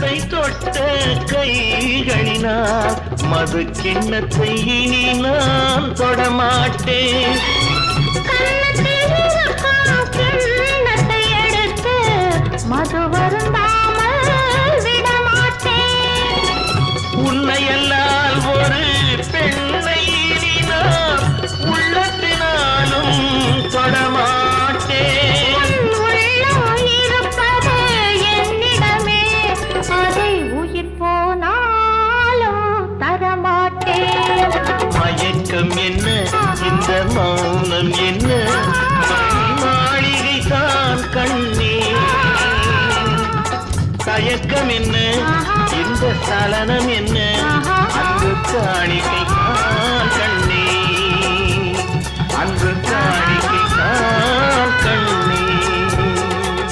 கன்னத்தை தொட்ட கைகளினால் மது கிண்ணத்தை இனி நான் தொடமாட்டேன். கிண்ணத்தை எடுத்து மது வருந்தாமல் விடமாட்டேன். உன்னையல்லால் ஒரு பெண்ணை இனி நான் உள்ளத்தினாலும் தொடமாட்டேன். மயக்கம் என்ன இந்த மௌனம் என்ன மாளிகை தான் கண்ணே. தயக்கம் என்ன இந்த சலனம் என்ன அன்பு காணிக்கை தான் கண்ணே. அன்பு